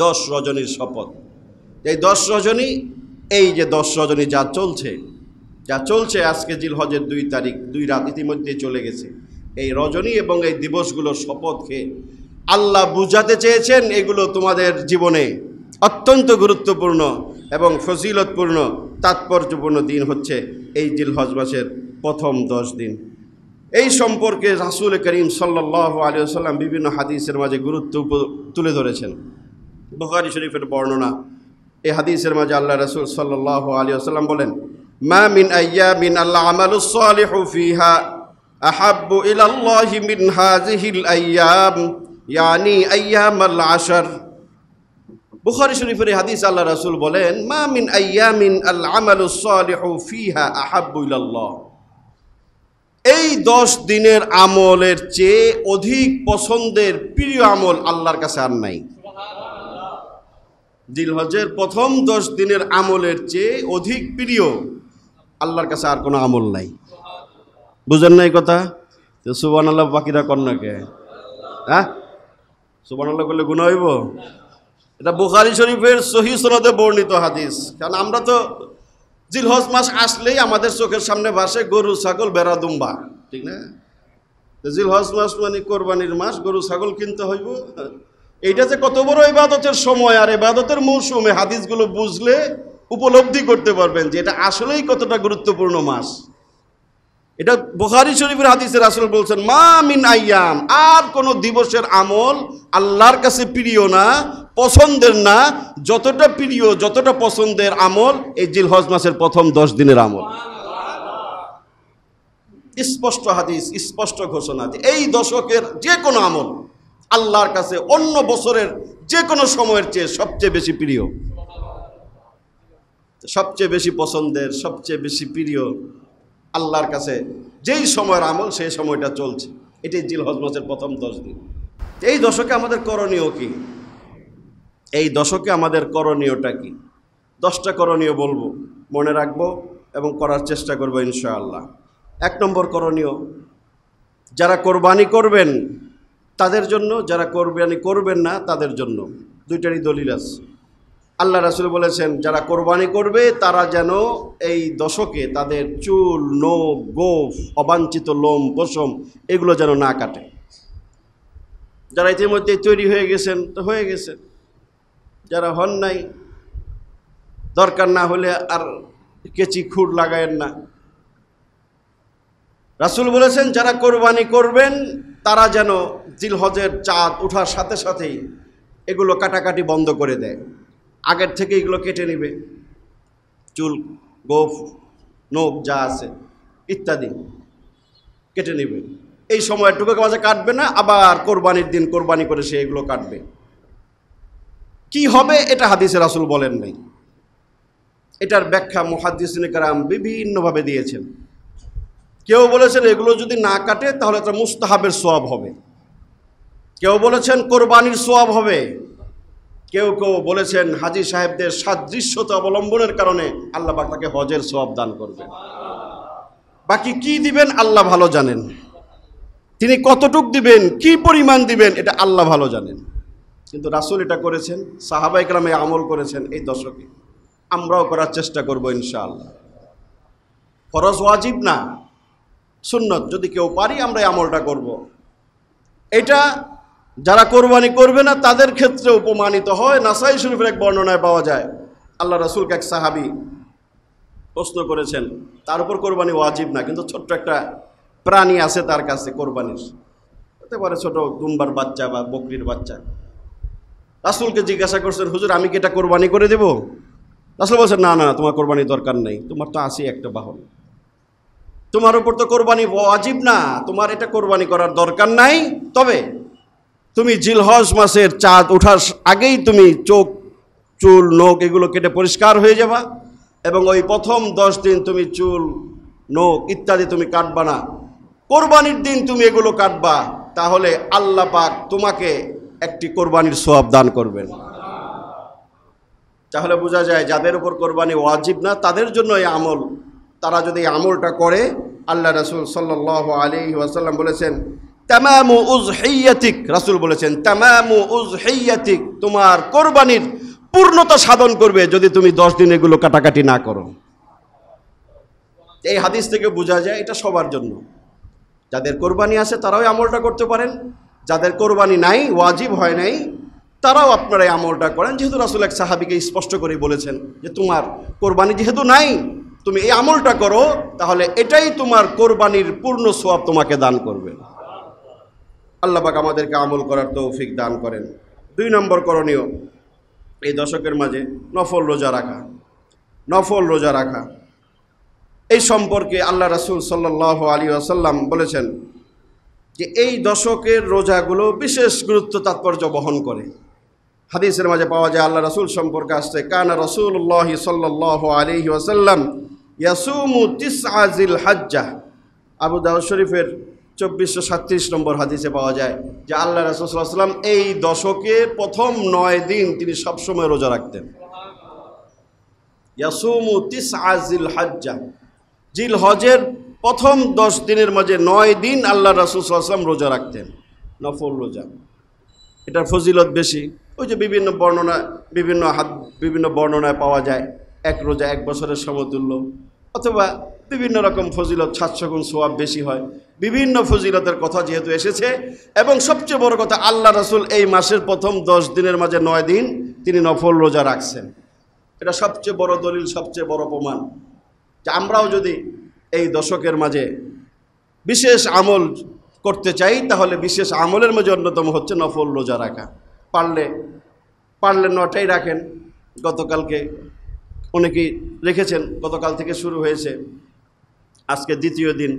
10 রজনীর শপথ। এই 10 রজনী, এই যে 10 রজনী যা চলছে আজকে জিলহজের 2 তারিখ 2 রাত ইতিমধ্যে চলে গেছে। এই রজনী এবং এই দিবসগুলোর শপথ খেয়ে আল্লাহ বুঝাতে চেয়েছেন এগুলো তোমাদের জীবনে অত্যন্ত গুরুত্বপূর্ণ এবং ফজিলতপূর্ণ তাৎপর্যপূর্ণ দিন হচ্ছে এই জিলহজ মাসের প্রথম 10 দিন। এই সম্পর্কে রাসূল করিম সাল্লাল্লাহু আলাইহি ওয়াসাল্লাম বিভিন্ন হাদিসের মাঝে গুরুত্ব তুলে ধরেছেন। বুখারী শরীফের বর্ণনা, এই হাদিসের মাঝে আল্লাহ রাসূল সাল্লাল্লাহু আলাইহি ওয়াসাল্লাম বলেন, মা মিন আইয়ামিন আল আমালুস সালিহু ফিহা আহাব্বু ইলাল্লাহি মিন হাযিহিল আইয়াম, ইয়ানি আইয়ামাল আশর। বুখারী শরীফের হাদিস আল্লাহ রাসূল বলেন, মা মিন আইয়ামিন আল আমালুস সালিহু ফিহা আহাব্বু ইলাল্লাহ, এই 10 দিনের আমলের চেয়ে অধিক পছন্দের প্রিয় আমল আল্লাহর কাছে আর নাই। জিলহজের প্রথম 10 দিনের আমলের চেয়ে অধিক প্রিয় আল্লাহর কাছে আর কোনো আমল নাই। বুঝেন নাই কথা? তো সুবহানাল্লাহ বাকিরা কন্যাকে, হ্যাঁ সুবহানাল্লাহ করলে গুনাহ হইব? এটা বুখারী শরীফের সহিহ সনদে বর্ণিত হাদিস। কারণ আমরা তো জিলহজ মাস আসলেই আমাদের চোখের সামনে ভাসে গরু ছাগল বেড়া দুম্বা, ঠিক না? জিলহজ মাস মানে কোরবানির মাস, গরু ছাগল কিনতে হইব। এইটা যে কত বড় ইবাদতের সময় আর ইবাদতের মৌসুমে হাদিসগুলো বুঝলে উপলব্ধি করতে পারবেন যে এটা আসলেই কতটা গুরুত্বপূর্ণ মাস। এটা বুখারী শরীফের হাদিসে রাসূল বলছেন, মা মিন আইয়াম, আর কোন দিবসের আমল আল্লাহর কাছে প্রিয় না, পছন্দের না, যতটা প্রিয় যতটা পছন্দের আমল এই জিলহজ মাসের প্রথম 10 দিনের আমল। স্পষ্ট হাদিস, স্পষ্ট ঘোষণা যে এই দশকের যে কোনো আমল আল্লাহর কাছে অন্য বছরের যে কোনো সময়ের চেয়ে সবচেয়ে বেশি প্রিয়, সবচেয়ে বেশি পছন্দের, সবচেয়ে বেশি প্রিয় আল্লাহর কাছে যেই সময়ের আমল সেই সময়টা চলছে। এটাই জিলহজ মাসের প্রথম 10 দিন। এই দশকে আমাদের করণীয় কি? এই দশকে আমাদের করণীয়টা কি? 10টা করণীয় বলবো, মনে রাখবো এবং করার চেষ্টা করবো ইনশাআল্লাহ। 1 নম্বর করণীয়, যারা কোরবানি করবেন তাদের জন্য, যারা কোরবানি করবেন না তাদের জন্য। 2টারই দলিল আছে। আল্লাহ রাসূল বলেছেন, যারা কোরবানি করবে তারা যেন এই দশকে তাদের চুল, নখ, গোঁফ, অবাঞ্ছিত লোম, পশম এগুলো যেন না কাটে। যারা ইতিমধ্যে তৈরি হয়ে গেছেন তো হয়ে গেছেন, যারা হন নাই দরকার না হলে আর কেচি খুর লাগায়েন না। রাসূল বলেছেন, যারা কোরবানি করবেন তারা যেন জিলহজের চাঁদ ওঠার সাথে সাথেই এগুলো কাটাকাটি বন্ধ করে দেয়, আগের থেকে এগুলো কেটে নেবে, চুল, গোঁফ, নখ যা আছে ইত্যাদি কেটে নেবে। এই সময়টুকু মাঝে কাটবে না, আবার কোরবানির দিন কোরবানি করে সে এগুলো কাটবে। কি হবে এটা হাদিসে রাসূল বলেন নাই। এটার ব্যাখ্যা মুহাদ্দিসিনে কেরাম বিভিন্নভাবে দিয়েছেন। কেউ বলেছেন এগুলো যদি না কাটে তাহলে এটা মুস্তাহাবের সওয়াব হবে, কেউ বলেছেন কোরবানির সওয়াব হবে, কেউ কেউ বলেছেন হাজী সাহেবদের সাদৃশ্যতা অবলম্বনের কারণে আল্লাহ পাক তাকে হজের সওয়াব দান করবেন। বাকি কি দিবেন আল্লাহ ভালো জানেন, তিনি কতটুক দিবেন, কি পরিমাণ দিবেন এটা আল্লাহ ভালো জানেন। কিন্তু রাসূল এটা করেছেন, সাহাবায়ে কেরাম এই আমল করেছেন এই দশকে, আমরাও করার চেষ্টা করব ইনশাআল্লাহ। ফরজ ওয়াজিব না, সুন্নত, যদি কেউ পারি আমরা এই আমলটা করব। এটা যারা কোরবানি করবে না তাদের ক্ষেত্রে উপমানিত হয়। নাসাই শরীফের এক বর্ণনায় পাওয়া যায়, আল্লাহ রাসূলকে এক সাহাবী প্রশ্ন করেছেন, তার উপর কোরবানি ওয়াজিব না, কিন্তু ছোট্ট একটা প্রাণী আছে তার কাছে কোরবানির, হতে পারে ছোট দুম্বার বাচ্চা বা বকরির বাচ্চা। রাসূলকে জিজ্ঞাসা করছেন, হুজুর আমি কি এটা কোরবানি করে দেব? রাসূল বলছেন, না না, তোমার কোরবানির দরকার নেই, তোমার তো আছেই একটা বাহন, তোমার উপর তো কোরবানি ওয়াজিব না, তোমার এটা কোরবানি করার দরকার নাই। তবে তুমি জিলহজ মাসের চাঁদ ওঠার আগেই তুমি চোখ, চুল, নখ এগুলো কেটে পরিষ্কার হয়ে যাবা এবং ওই প্রথম 10 দিন তুমি চুল, নখ ইত্যাদি তুমি কাটবা না, কোরবানির দিন তুমি এগুলো কাটবা, তাহলে আল্লাহ পাক তোমাকে একটি কোরবানির সওয়াব দান করবেন। তাহলে বোঝা যায় যাদের উপর কোরবানি ওয়াজিব না তাদের জন্য এই আমল, তারা যদি এই আমলটা করে, আল্লাহ রাসূল সাল্লাল্লাহু আলাইহি ওয়াসাল্লাম বলেছেন, তামামু উযহিয়াতিক, রাসূল বলেছেন তামামু উযহিয়াতিক, তোমার কোরবানির পূর্ণতা সাধন করবে যদি তুমি 10 দিন এগুলো কাটাকাটি না করো। এই হাদিস থেকে বোঝা যায় এটা সবার জন্য। যাদের কোরবানি আছে তারাও আমলটা করতে পারেন, যাদের কোরবানি নাই, ওয়াজিব হয় নাই, তারাও আপনারা এই আমলটা করেন। যেহেতু রাসূল এক সাহাবীকে স্পষ্ট করে বলেছেন যে তোমার কোরবানি যেহেতু নাই, তুমি এই আমলটা করো, তাহলে এটাই তোমার কোরবানির পূর্ণ সওয়াব তোমাকে দান করবে। আল্লাহ পাক আমাদেরকে আমল করার তৌফিক দান করেন। 2 নম্বর করণীয় এই দশকের মাঝে নফল রোজা রাখা। নফল রোজা রাখা এই সম্পর্কে আল্লাহ রাসূল সাল্লাল্লাহু আলাইহি ওয়াসাল্লাম বলেছেন যে এই দশকের রোজাগুলো বিশেষ গুরুত্ব তাৎপর্য বহন করে। হাদিসের মাঝে পাওয়া যায় আল্লাহ রাসূল সম্পর্কে আসছে, কানা রাসূলুল্লাহি সাল্লাল্লাহু আলাইহি ওয়াসাল্লাম ইয়াসুমু তিসআ জিল হজ্জাহ। আবু দাউদ শরীফের 2437 নম্বর হাদিসে পাওয়া যায় যে আল্লাহ রাসূল সাল্লাল্লাহু আলাইহি ওয়াসাল্লাম এই দশকের প্রথম 9 দিন তিনি সবসময় রোজা রাখতেন। ইয়াসুমু তিসআ জিল হজ্জাহ, জিল হজের প্রথম 10 দিনের মাঝে 9 দিন আল্লাহ রাসূল সাল্লাল্লাহু আলাইহি ওয়াসাল্লাম রোজা রাখতেন, নফল রোজা। এটার ফজিলত বেশি। ওই যে বিভিন্ন বর্ণনায় পাওয়া যায় এক রোজা 1 বছরের সমতুল্য, অথবা বিভিন্ন রকম ফজিলত 700 গুণ সওয়াব বেশি হয়। বিভিন্ন ফজিলতের কথা যেহেতু এসেছে, এবং সবচেয়ে বড় কথা আল্লাহ রাসূল এই মাসের প্রথম 10 দিনের মাঝে 9 দিন তিনি নফল রোজা রাখছেন। এটা সবচেয়ে বড় দলিল, সবচেয়ে বড় প্রমাণ যে আমরাও যদি এই দশকের মাঝে বিশেষ আমল করতে চাই, তাহলে বিশেষ আমলের মাঝে অন্যতম হচ্ছে নফল রোজা রাখা। পারলে 9টাই রাখেন। গতকালকে অনেকেই রেখেছেন, গতকাল থেকে শুরু হয়েছে, আজকে দ্বিতীয় দিন।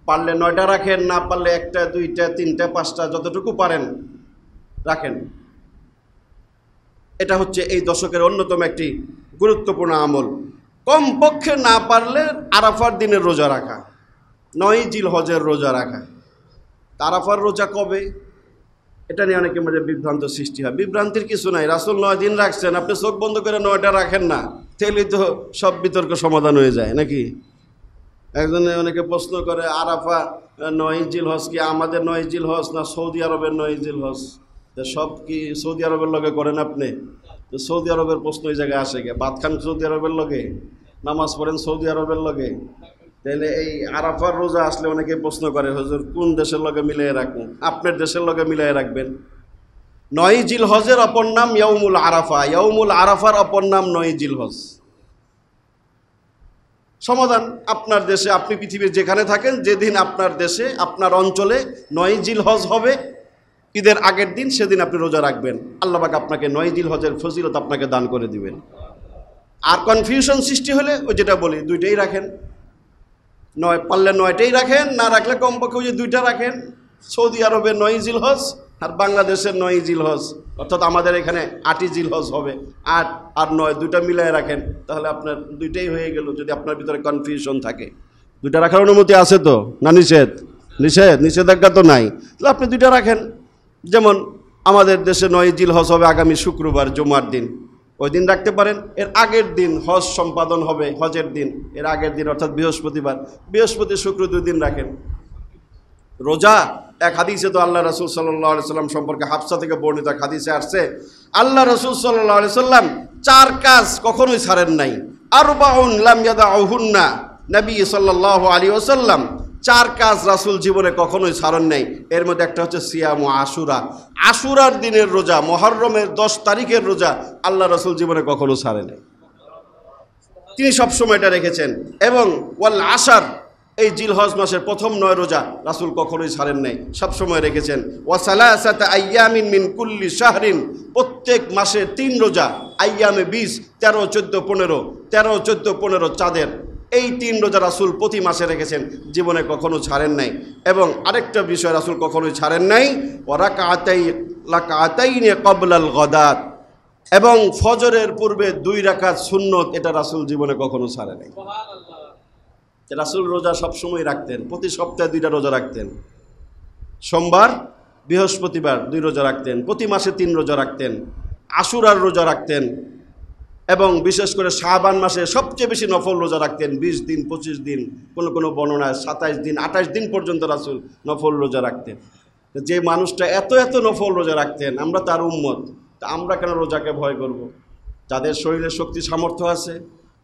পারলে 9টা রাখেন, না পারলে 1টা 2টা 3টা 5টা যতটুকু পারেন রাখেন। এটা হচ্ছে এই দশকের অন্যতম একটি গুরুত্বপূর্ণ আমল। কমপক্ষে না পারলে আরাফার দিনের রোজা রাখা, 9 জিলহজের রোজা রাখা। আরাফার রোজা কবে, এটা নিয়ে অনেকের মধ্যে বিভ্রান্ত সৃষ্টি হয়। বিভ্রান্তির কিছু নাই, রাসূল 9 দিন রাখছেন, আপনি চোখ বন্ধ করে 9টা রাখেন না, তাহলেই তো সব বিতর্ক সমাধান হয়ে যায় নাকি। একজনে অনেকে প্রশ্ন করে আরাফা 9 জিলহজ কি আমাদের 9 জিলহজ না সৌদি আরবের 9 জিলহজ? সব কি সৌদি আরবের লগে করেন আপনি? তো সৌদি আরবের প্রশ্ন ওই জায়গায় আসে গে, ভাত খান সৌদি আরবের লগে, নামাজ পড়েন সৌদি আরবের লগে, তাহলে এই আরাফার রোজা আসলে অনেকে প্রশ্ন করে হুজুর কোন দেশের লগে মিলিয়ে রাখবেন? আপনার দেশের লগে মিলিয়ে রাখবেন। 9 জিলহজের অপর নাম ইয়াউমুল আরাফা, ইয়াউমুল আরাফার অপর নাম 9 জিলহজ। সমাধান আপনার দেশে, আপনি পৃথিবীর যেখানে থাকেন, যেদিন আপনার দেশে আপনার অঞ্চলে 9 জিলহজ হবে, ঈদের আগের দিন, সেদিন আপনি রোজা রাখবেন। আল্লাহ পাক আপনাকে 9 জিলহজের ফজিলত আপনাকে দান করে দিবেন। আর কনফিউশন সৃষ্টি হলে ওই যেটা বলি, 2টাই রাখেন। 9 পারলে 9টাই রাখেন, না রাখলে কমপক্ষে ওই যে 2টা রাখেন। সৌদি আরবের 9 জিলহজ আর বাংলাদেশের 9 জিলহজ, অর্থাৎ আমাদের এখানে 8ই জিলহজ হবে। 8 আর 9 2টা মিলাই রাখেন, তাহলে আপনার 2টাই হয়ে গেল। যদি আপনার ভিতরে কনফিউশন থাকে, 2টা রাখার অনুমতি আছে তো না? নিষেধাজ্ঞা তো নাই, তাহলে আপনি 2টা রাখেন। যেমন আমাদের দেশে 9 জিলহজ হবে আগামী শুক্রবার, জুমার দিন, ওই দিন রাখতে পারেন। এর আগের দিন হজ সম্পাদন হবে, হজের দিন, এর আগের দিন অর্থাৎ বৃহস্পতিবার, বৃহস্পতি শুক্র 2 দিন রাখেন। রোজা এক হাদিসে তো আল্লাহ রাসূল সাল্লাল্লাহু আলাইহি সাল্লাম সম্পর্কে হাফসা থেকে বর্ণিত এক হাদিসে আসছে, আল্লাহ রাসূল সাল্লাল্লাহু আলাইহি সাল্লাম 4 কাজ কখনোই ছাড়েন নাই। আরবাউন লাম ইয়াদাউহুন্না, নবী সাল্লাল্লাহু আলাইহি ওয়াসাল্লাম 4 কাজ রাসূল জীবনে কখনোই ছাড়েন নাই। এর মধ্যে একটা হচ্ছে সিয়ামু আশুরা, আশুরার দিনের রোজা, মুহররমের 10 তারিখের রোজা আল্লাহ রাসূল জীবনে কখনো ছাড়েন নাই, তিনি সবসময় এটা রেখেছেন। এবং ওয়াল আশার, এই জিলহজ মাসের প্রথম 9 রোজা রাসূল কখনোই ছাড়েন নাই, সবসময় রেখেছেন। ওয়া সালাসাতা আইয়ামিন মিন কুল্লি শাহরিন, প্রত্যেক মাসে 3 রোজা, আইয়ামে 20, 13, 14, 15, 13, 14, 15 চাঁদের, এই 3 রোজা রাসূল প্রতি মাসে রেখেছেন, জীবনে কখনো ছাড়েন নাই। এবং আরেকটা বিষয় রাসূল কখনোই ছাড়েন নাই, ওয়া রাকাতাইনি ক্বাবলাল গাদাত, এবং ফজরের পূর্বে 2 রাকাত সুন্নত, এটা রাসূল জীবনে কখনো ছাড়ে নাই। রাসূল রোজা সবসময় রাখতেন, প্রতি সপ্তাহে 2টা রোজা রাখতেন, সোমবার বৃহস্পতিবার 2 রোজা রাখতেন, প্রতি মাসে 3 রোজা রাখতেন, আশুরার রোজা রাখতেন। এবং বিশেষ করে শাবান মাসে সবচেয়ে বেশি নফল রোজা রাখতেন। 20 দিন, 25 দিন, কোনো বর্ণনায় 27 দিন, 28 দিন পর্যন্ত রাসূল নফল রোজা রাখতেন। যে মানুষটা এত নফল রোজা রাখতেন, আমরা তার উম্মত, তা আমরা কেন রোজাকে ভয় করব? যাদের শরীরে শক্তি সামর্থ্য আছে,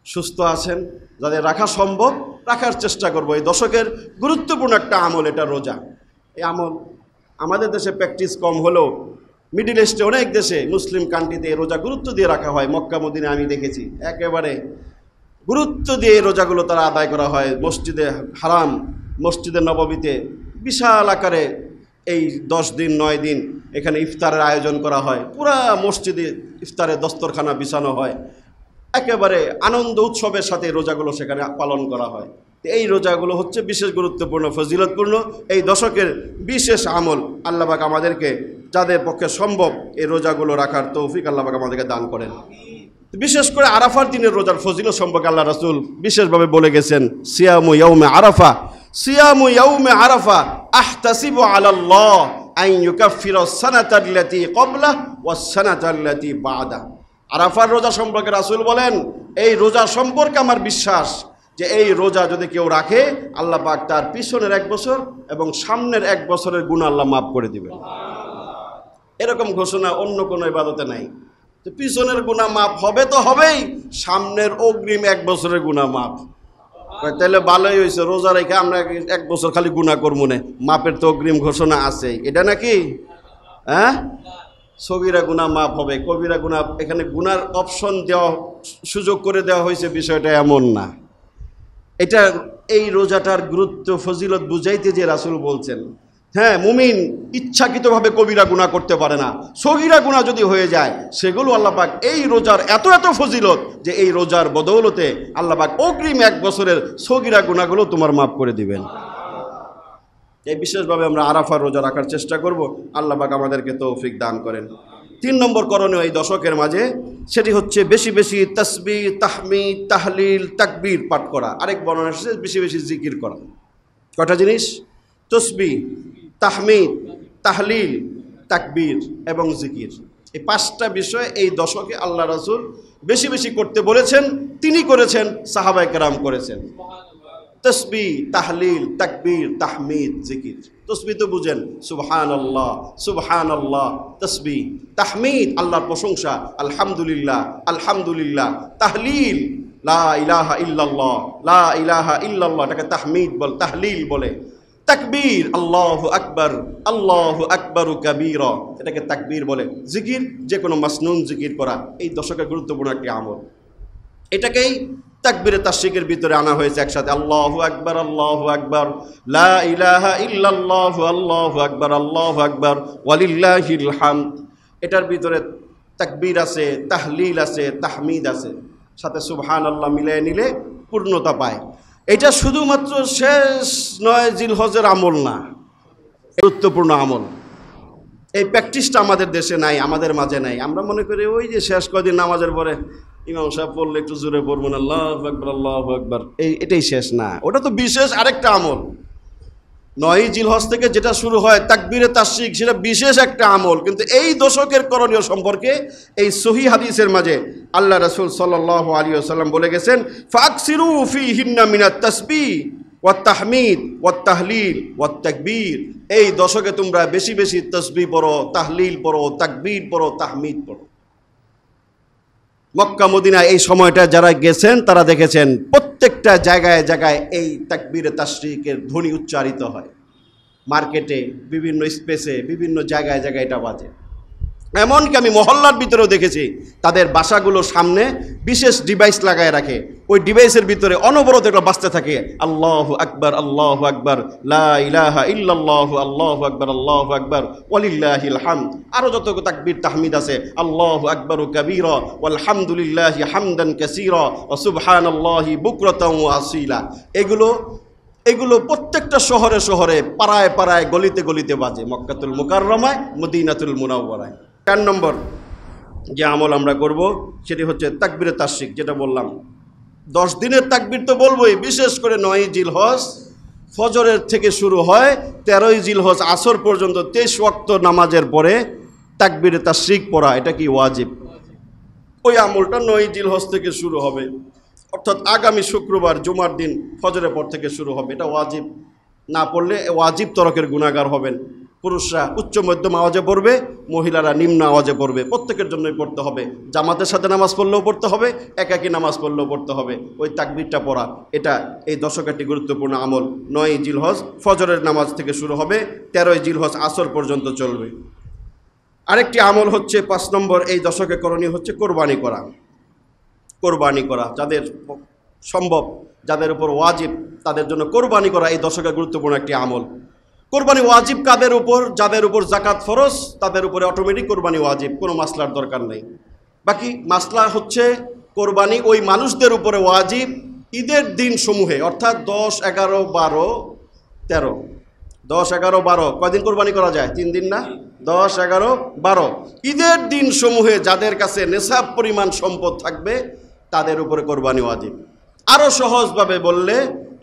সুস্থ আছেন, যাদের রাখা সম্ভব, রাখার চেষ্টা করব। এই দশকের গুরুত্বপূর্ণ একটা আমল এটা রোজা। এই আমল আমাদের দেশে প্র্যাকটিস কম হলেও মিডিল ইস্টে অনেক দেশে, মুসলিম কান্ট্রিতে রোজা গুরুত্ব দিয়ে রাখা হয়। মক্কা মদিনায় আমি দেখেছি একেবারে গুরুত্ব দিয়ে এই রোজাগুলো তারা আদায় করা হয়। মসজিদে হারাম, মসজিদে নববীতে বিশাল আকারে এই 10 দিন 9 দিন এখানে ইফতারের আয়োজন করা হয়। পুরা মসজিদে ইফতারের দস্তরখানা বিছানো হয়। একেবারে আনন্দ উৎসবের সাথে রোজাগুলো সেখানে পালন করা হয়। এই রোজাগুলো হচ্ছে বিশেষ গুরুত্বপূর্ণ, ফজিলতপূর্ণ এই দশকের বিশেষ আমল। আল্লাহ পাক আমাদেরকে, যাদের পক্ষে সম্ভব, এই রোজাগুলো রাখার তৌফিক আল্লাহ পাক আমাদেরকে দান করেন। বিশেষ করে আরাফার দিনের রোজার ফজিলত সম্পর্কে আল্লাহ রাসূল বিশেষভাবে বলে গেছেন, সিয়ামু ইয়াউমে আরাফা, সিয়ামু ইয়াউমে আরাফা আহতাসিবু আলাল্লাহ আন ইউকাফিরা সানাতাল্লাতী ক্বাবলা ওয়াস সানাতাল্লাতী বাদা। আরাফার রোজা সম্পর্কে রাসূল বলেন, এই রোজা সম্পর্কে আমার বিশ্বাস যে এই রোজা যদি কেউ রাখে, আল্লাহ পাক তার পিছনের 1 বছর এবং সামনের 1 বছরের গুনাহ আল্লাহ মাফ করে দিবেন। এরকম ঘোষণা অন্য কোনো ইবাদতে নাই। তো পিছনের গুনাহ মাফ হবে তো হবেই, সামনের অগ্রিম 1 বছরের গুনাহ মাফ। তাহলে ভালোই হয়েছে, রোজা রেখে আমরা 1 বছর খালি গুনাহ করবো না, মাপের তো অগ্রিম ঘোষণা আছে। এটা নাকি হ্যাঁ, সগীরা গুনাহ মাফ হবে, কবিরা গুনাহ, এখানে গুনার অপশন দেওয়া, সুযোগ করে দেওয়া হয়েছে, বিষয়টা এমন না। এটা এই রোজাটার গুরুত্ব ফজিলত বুঝাইতে যে রাসূল বলছেন, হ্যাঁ, মুমিন ইচ্ছাকৃতভাবে কবিরা গুনাহ করতে পারে না। সগীরা গুনাহ যদি হয়ে যায়, সেগুলো আল্লাহ পাক এই রোজার এত ফজিলত যে এই রোজার বদৌলতে আল্লাহ পাক অগ্রিম 1 বছরের সগীরা গুনাহগুলো তোমার মাফ করে দিবেন। এই বিশেষভাবে আমরা আরাফার রোজা রাখার চেষ্টা করব। আল্লাহ পাক আমাদেরকে তৌফিক দান করেন। 3 নম্বর করণীয় এই দশকের মাঝে, সেটি হচ্ছে বেশি বেশি তাসবিহ, তাহমিদ, তাহলিল, তাকবীর পাঠ করা। আরেক বর্ণনা এসেছে বেশি বেশি জিকির করা। কয়টা জিনিস? তসবিহ, তাহমিদ, তাহলিল, তাকবীর এবং জিকির। এই 5টা বিষয় এই দশকে আল্লাহ রাসূল বেশি বেশি করতে বলেছেন। তিনি করেছেন, সাহাবায়ে কেরাম করেছেন। তসবিহ, তাহলিল, তাকবীর, তাহমিদ, জিকির। তসবিহ তো বুঝেন, সুবহানাল্লাহ, সুবহানাল্লাহ তসবিহ। তাহমিদ আল্লাহর প্রশংসা, আলহামদুলিল্লাহ, আলহামদুলিল্লাহ। তাহলিল লা ইলাহা ইল্লাল্লাহ, লা ইলাহা ইল্লাল্লাহ, এটাকে তাহমিদ বল, তাহলিল বলে। তাকবীর আল্লাহু আকবার, আল্লাহু আকবারু কাবীরা, এটাকে তাকবীর বলে। জিকির যে কোনো মাসনুন জিকির করা এই দশকের গুরুত্বপূর্ণ একটি আমল। এটাকেই তাকবীরে তাশরিকের ভিতরে আনা হয়েছে একসাথে, আল্লাহু আকবার, আল্লাহু আকবার, লা ইলাহা ইল্লাল্লাহ, আল্লাহু আকবার, আল্লাহু আকবার, ওয়ালিল্লাহিল হামদ। এটার ভিতরে তাকবীর আছে, তাহলিল আছে, তাহমিদ আছে, সাথে সুবহানাল্লাহ মিলিয়ে নিলে পূর্ণতা পায়। এটা শুধুমাত্র শেষ 9 জিলহজের আমল না, গুরুত্বপূর্ণ আমল। এই প্র্যাকটিসটা আমাদের দেশে নাই, আমাদের মাঝে নাই। আমরা মনে করি ওই যে শেষ কদিন নামাজের পরে ইমাম সাহেব পড়লে একটু জোরে পড়বো না, আল্লাহু আকবার, আল্লাহু আকবার, এটাই শেষ না। ওটা তো বিশেষ আরেকটা আমল। 9 জিলহজ থেকে যেটা শুরু হয় তাকবীরে তাশরিক, সেটা বিশেষ একটা আমল। কিন্তু এই দশকের করণীয় সম্পর্কে এই সহিহ হাদিসের মাঝে আল্লাহ রাসূল সাল্লাল্লাহু আলাইহি ওয়াসাল্লাম বলে গেছেন, ফাকসিরু ফীহিন্না মিনাত তাসবিহ ওয়াত তাহমিদ ওয়াত তাহলিল ওয়াত তাকবীর। এই দশকে তোমরা বেশি বেশি তাসবিহ পড়ো, তাহলিল পড়ো, তাকবীর পড়ো, তাহমিদ পড়ো। মক্কা মদিনা এই সময়টা যারা গেছেন তারা দেখেছেন প্রত্যেকটা জায়গায় জায়গায় এই তাকবীরে তাশরিকের ধ্বনি উচ্চারিত হয়। মার্কেটে, বিভিন্ন স্পেসে, বিভিন্ন জায়গায় জায়গায় এটা বাজে। এমনকি আমি মহল্লার ভিতরেও দেখেছি তাদের বাসাগুলোর সামনে বিশেষ ডিভাইস লাগায় রাখে, ওই ডিভাইসের ভিতরে অনবরত এটা বাজতে থাকে, আল্লাহু আকবার, আল্লাহু আকবার, লা ইলাহা ইল্লাল্লাহু, আল্লাহু আকবার, আল্লাহু আকবার, ওয়ালিল্লাহিল হামদ। আরও যত তাকবীর তাহমিদ আছে, আল্লাহু আকবারু কাবীরা ওয়ালহামদুলিল্লাহি হামদান কাসীরা ওয়া সুবহানাল্লাহি বুকরাতাও ওয়া আসীলা। এগুলো প্রত্যেকটা শহরে শহরে, পাড়ায় পাড়ায়, গলিতে গলিতে বাজে, মক্কাতুল মুকাররমায়, মদিনাতুল মুনাওয়ারায়। 4 নম্বর যে আমল আমরা করব সেটি হচ্ছে তাকবীরে তাশরিক। যেটা বললাম 10 দিনের তাকবীর তো বলবোই, বিশেষ করে 9 জিলহজ ফজরের থেকে শুরু হয়, 13 জিলহজ আসর পর্যন্ত 23 ওয়াক্ত নামাজের পরে তাকবীরে তাশরিক পড়া, এটা কি ওয়াজিব। ওই আমলটা 9 জিলহজ থেকে শুরু হবে, অর্থাৎ আগামী শুক্রবার জুমার দিন ফজরের পর থেকে শুরু হবে। এটা ওয়াজিব, না পড়লে ওয়াজিব তরকের গুনাহগার হবেন। পুরুষরা উচ্চ মধ্যম আওয়াজে পড়বে, মহিলারা নিম্ন আওয়াজে পড়বে, প্রত্যেকের জন্যই পড়তে হবে। জামাতের সাথে নামাজ পড়লেও পড়তে হবে, একাকী নামাজ পড়লেও পড়তে হবে। ওই তাকবীরটা পড়া, এটা এই দশকে একটি গুরুত্বপূর্ণ আমল। 9 জিলহজ ফজরের নামাজ থেকে শুরু হবে, 13 জিলহজ আসর পর্যন্ত চলবে। আরেকটি আমল হচ্ছে 5 নম্বর এই দশকে করণীয় হচ্ছে কোরবানি করা। কোরবানি করা যাদের সম্ভব, যাদের উপর ওয়াজিব, তাদের জন্য কোরবানি করা এই দশকে গুরুত্বপূর্ণ একটি আমল। কোরবানি ওয়াজিব কাদের উপর? যাদের উপর যাকাত ফরজ, তাদের উপরে অটোমেটিক কোরবানি ওয়াজিব, কোনো মাসলার দরকার নেই। বাকি মাসলা হচ্ছে কোরবানি ওই মানুষদের উপরে ওয়াজিব ঈদের দিন সমূহে, অর্থাৎ 10, 11, 12, 13। 10, 11, 12 কয়দিন কোরবানি করা যায়? 3 দিন না? 10, 11, 12 ঈদের দিন সমূহে যাদের কাছে নেশাব পরিমাণ সম্পদ থাকবে তাদের উপরে কোরবানি ওয়াজিব। আরও সহজভাবে বললে,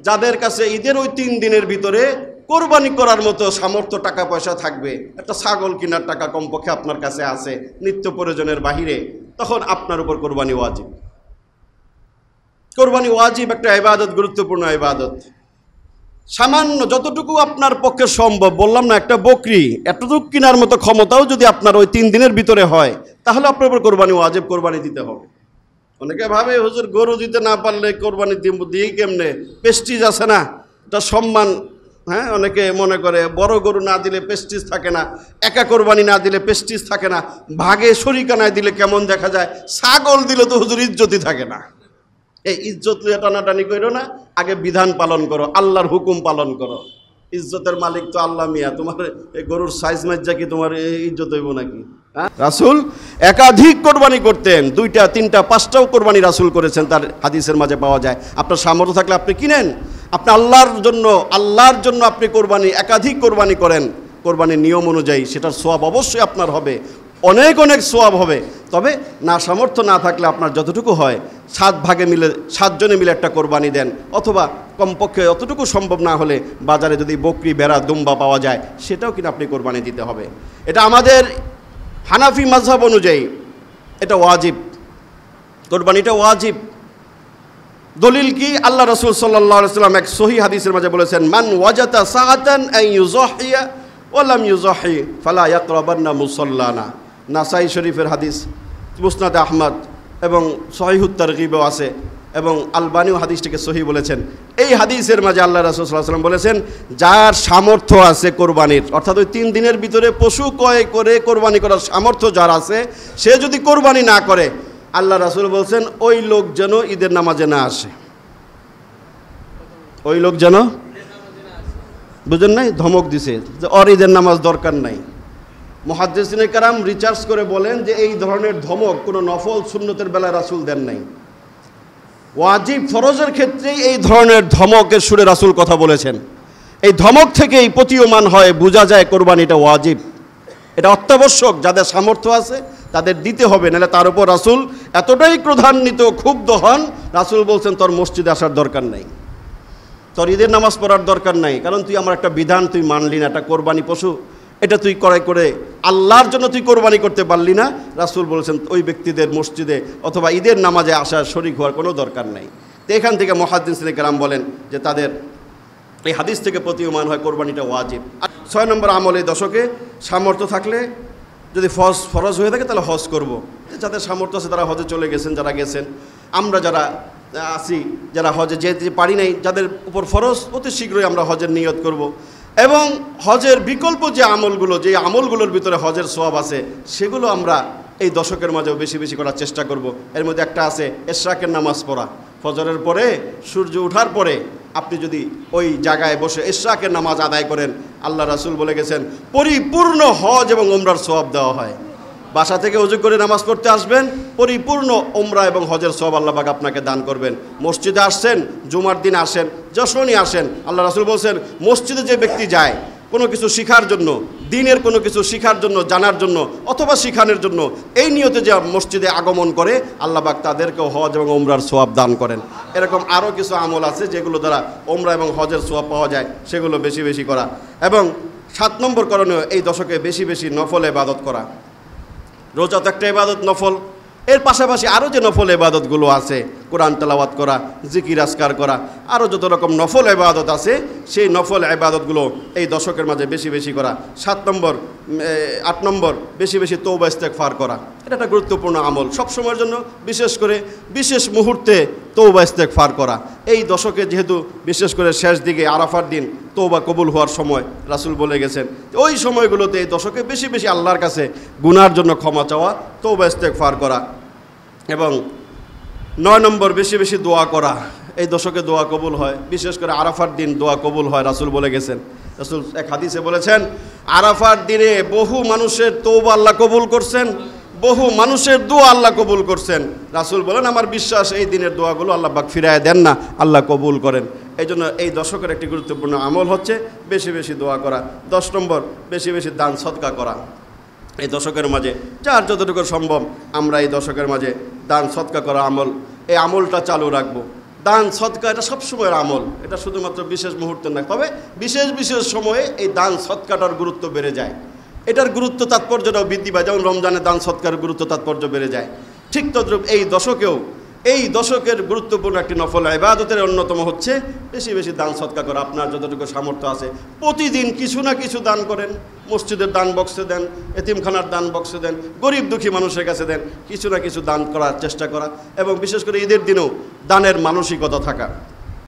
যাদের কাছে ঈদের ওই 3 দিনের ভিতরে কোরবানি করার মতো সামর্থ্য, টাকা পয়সা থাকবে, একটা ছাগল কেনার টাকা কমপক্ষে আপনার কাছে আছে নিত্য প্রয়োজনের বাহিরে, তখন আপনার উপর কোরবানি ওয়াজিব। কোরবানি ওয়াজিব একটা ইবাদত, গুরুত্বপূর্ণ ইবাদত। সামান্য যতটুকু আপনার পক্ষে সম্ভব, বললাম না একটা বকরি এতটুকু কেনার মতো ক্ষমতাও যদি আপনার ওই 3 দিনের ভিতরে হয়, তাহলে আপনার উপর কোরবানি ওয়াজিব, কোরবানি দিতে হবে। অনেকে ভাবে হুজুর গরু দিতে না পারলে কোরবানি দিয়ে কেমনে? প্রেস্টিজ আছে না, এটা সম্মান। হ্যাঁ, অনেকে মনে করে বড় গরু না দিলে প্রেস্টিজ থাকে না, একা কোরবানি না দিলে প্রেস্টিজ থাকে না, ভাগে শরিকানায় দিলে কেমন দেখা যায়, ছাগল দিলে তো হুজুর ইজ্জতই থাকে না। এই ইজ্জত লিয়ে টানাটানি করো না, আগে বিধান পালন করো, আল্লাহর হুকুম পালন করো। ইজ্জতের মালিক তো আল্লাহ মিয়া, তোমার এই গরুর সাইজ মাইজা কি তোমার ইজ্জত হইব নাকি? হ্যাঁ, রাসূল একাধিক কোরবানি করতেন, 2টা, 3টা, 5টাও কোরবানি রাসূল করেছেন, তার হাদিসের মাঝে পাওয়া যায়। আপনার সামর্থ্য থাকলে আপনি কিনেন, আপনি আল্লাহর জন্য আপনি কোরবানি, একাধিক কোরবানি করেন কোরবানির নিয়ম অনুযায়ী, সেটার সওয়াব অবশ্যই আপনার হবে, অনেক অনেক সওয়াব হবে। তবে না সামর্থ্য না থাকলে আপনার যতটুকু হয় 7 ভাগে মিলে, 7 জনে মিলে একটা কোরবানি দেন, অথবা কমপক্ষে অতটুকু সম্ভব না হলে বাজারে যদি বকরি, ভেড়া, দুম্বা পাওয়া যায় সেটাও কিনা আপনি কোরবানি দিতে হবে। এটা আমাদের হানাফি মাযহাব অনুযায়ী এটা ওয়াজিব, কোরবানিটা ওয়াজিব। দলিল কি? আল্লাহ রাসূল সাল্লাল্লাহু আলাইহি ওয়াসাল্লাম এক সহিহ হাদিসের মাঝে বলেছেন, মান ওয়াজাতা সাআতান আন ইউযাহিয়া ওয়া লাম ইউযাহি ফালা ইয়াকরাবান্না মুসাল্লানা। নাসাই শরীফের হাদিস, মুসনাদ আহমদ এবং সহিহুত তারগিবও আছে, এবং আলবানিও হাদিসটিকে সহিহ বলেছেন। এই হাদিসের মাঝে আল্লাহ রাসূল সাল্লাল্লাহু আলাইহি ওয়াসাল্লাম বলেছেন, যার সামর্থ্য আছে কোরবানির, অর্থাৎ ওই 3 দিনের ভিতরে পশু ক্রয় করে কোরবানি করার সামর্থ্য যার আছে, সে যদি কোরবানি না করে, আল্লাহ রাসূল বলছেন ওই লোক যেন ঈদের নামাজে না আসে। ওই লোক যেন, বুঝেন নাই? ধমক দিছে যে ওর ঈদের নামাজ দরকার নাই। মুহাদ্দিসিনে কেরাম রিসার্চ করে বলেন যে এই ধরনের ধমক কোনো নফল সুন্নতের বেলায় রাসূল দেন নাই, ওয়াজিব ফরজের ক্ষেত্রেই এই ধরনের ধমকের সুরে রাসূল কথা বলেছেন। এই ধমক থেকেই প্রতীয়মান হয়, বোঝা যায় কোরবানিটা ওয়াজিব, এটা অত্যাবশ্যক। যাদের সামর্থ্য আছে তাদের দিতে হবে, নাহলে তার উপর রাসূল এতটাই ক্রোধান্বিত, ক্ষুব্ধ হন, রাসূল বলছেন তোর মসজিদে আসার দরকার নাই, তোর ঈদের নামাজ পড়ার দরকার নাই, কারণ তুই আমার একটা বিধান তুই মানলি না, একটা কোরবানি পশু এটা তুই ক্রয় করে আল্লাহর জন্য তুই কোরবানি করতে পারলি না। রাসূল বলেছেন ওই ব্যক্তিদের মসজিদে অথবা ঈদের নামাজে আসার শরীক হওয়ার কোনো দরকার নাই। তো এখান থেকে মুহাদ্দিসিনে কেরাম বলেন যে তাদের এই হাদিস থেকে প্রতীয়মান হয় কোরবানিটা ওয়াজিব। 6 নম্বর আমল, এই দশকে সামর্থ্য থাকলে যদি ফরজ হয়ে থাকে তাহলে হজ করব। যাদের সামর্থ্য আছে তারা হজে চলে গেছেন, যারা গেছেন, আমরা যারা আছি, যারা হজে যেতে পারি নাই, যাদের উপর ফরজ, অতি শীঘ্রই আমরা হজের নিয়ত করব। এবং হজের বিকল্প যে আমলগুলো, যে আমলগুলোর ভিতরে হজের সওয়াব আছে, সেগুলো আমরা এই দশকের মাঝেও বেশি বেশি করার চেষ্টা করব। এর মধ্যে একটা আছে ইশরাকের নামাজ পড়া। ফজরের পরে, সূর্য ওঠার পরে আপনি যদি ওই জায়গায় বসে ইশরাকের নামাজ আদায় করেন, আল্লাহ রাসূল বলে গেছেন পরিপূর্ণ হজ এবং উমরার সওয়াব দেওয়া হয়। বাসা থেকে ওযু করে নামাজ পড়তে আসবেন, পরিপূর্ণ উমরা এবং হজের সওয়াব আল্লাহ পাক আপনাকে দান করবেন। মসজিদে আসছেন, জুমার দিন আসেন, যখনই আসেন, আল্লাহ রাসূল বলছেন মসজিদে যে ব্যক্তি যায় কোনো কিছু শিখার জন্য, দিনের কোনো কিছু শিখার জন্য, জানার জন্য অথবা শিখানোর জন্য, এই নিয়তে যে মসজিদে আগমন করে, আল্লাহ পাক তাদেরকেও হজ এবং উমরার সওয়াব দান করেন। এরকম আরও কিছু আমল আছে যেগুলো দ্বারা উমরা এবং হজের সওয়াব পাওয়া যায়, সেগুলো বেশি বেশি করা। এবং 7 নম্বর করণীয়, এই দশকে বেশি বেশি নফল ইবাদত করা। রোজা তো একটা ইবাদত, নফল। এর পাশাপাশি আরও যে নফল ইবাদতগুলো আছে, কোরআন তেলাওয়াত করা, জিকির আজকার করা, আরও যত রকম নফল ইবাদত আছে সেই নফল ইবাদতগুলো এই দশকের মাঝে বেশি বেশি করা। 8 নম্বর বেশি বেশি তওবা ইস্তেগফার করা। এটা একটা গুরুত্বপূর্ণ আমল, সব সময়ের জন্য বিশেষ করে বিশেষ মুহূর্তে তওবা ইস্তেগফার করা। এই দশকে যেহেতু বিশেষ করে শেষ দিকে আরাফার দিন তওবা কবুল হওয়ার সময়, রাসূল বলে গেছেন ওই সময়গুলোতে এই দশকে বেশি বেশি আল্লাহর কাছে গুনার জন্য ক্ষমা চাওয়া, তওবা ইস্তেগফার করা। এবং 9 নম্বর বেশি বেশি দোয়া করা। এই দশকে দোয়া কবুল হয়, বিশেষ করে আরাফার দিন দোয়া কবুল হয়, রাসূল বলে গেছেন। রাসূল এক হাদিসে বলেছেন, আরাফার দিনে বহু মানুষের তওবা আল্লাহ কবুল করছেন, বহু মানুষের দোয়া আল্লাহ কবুল করছেন। রাসূল বলেন, আমার বিশ্বাস এই দিনের দোয়াগুলো আল্লাহ পাক ফিরায় দেন না, আল্লাহ কবুল করেন। এই জন্য এই দশকের একটি গুরুত্বপূর্ণ আমল হচ্ছে বেশি বেশি দোয়া করা। 10 নম্বর বেশি বেশি দান সদকা করা। এই দশকের মাঝে যার যতটুকু সম্ভব আমরা এই দশকের মাঝে দান সদকা করা আমল, এই আমলটা চালু রাখবো। দান সদকা এটা সবসময়ের আমল, এটা শুধুমাত্র বিশেষ মুহূর্তে না, তবে বিশেষ বিশেষ সময়ে এই দান সদকাটার গুরুত্ব বেড়ে যায়, এটার গুরুত্ব তাৎপর্যটাও বৃদ্ধি পায়। যেমন রমজানে দান সদকার গুরুত্ব তাৎপর্য বেড়ে যায়, ঠিক তদ্রূপ এই দশকেও এই দশকের গুরুত্বপূর্ণ একটি নফল ইবাদতের অন্যতম হচ্ছে বেশি বেশি দান সদকা করা। আপনার যতটুকু সামর্থ্য আছে প্রতিদিন কিছু না কিছু দান করেন, মসজিদের দান বক্সে দেন, এতিমখানার দান বক্সে দেন, গরিব দুঃখী মানুষের কাছে দেন, কিছু না কিছু দান করার চেষ্টা করা। এবং বিশেষ করে ঈদের দিনেও দানের মানসিকতা থাকা।